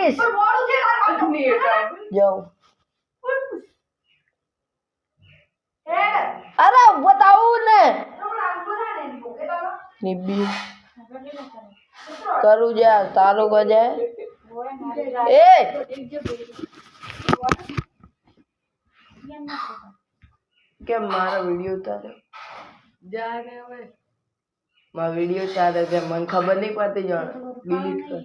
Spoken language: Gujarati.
કરીશ જાઉં અરે बताऊं ને નિબ્બી કરું જા તારું ગજાય એ કેમ મારો વિડિયો ઉતારે જા ને હવે મારો વિડિયો ચાલે છે મને ખબર નહીં પડતી જાણ ડિલીટ કર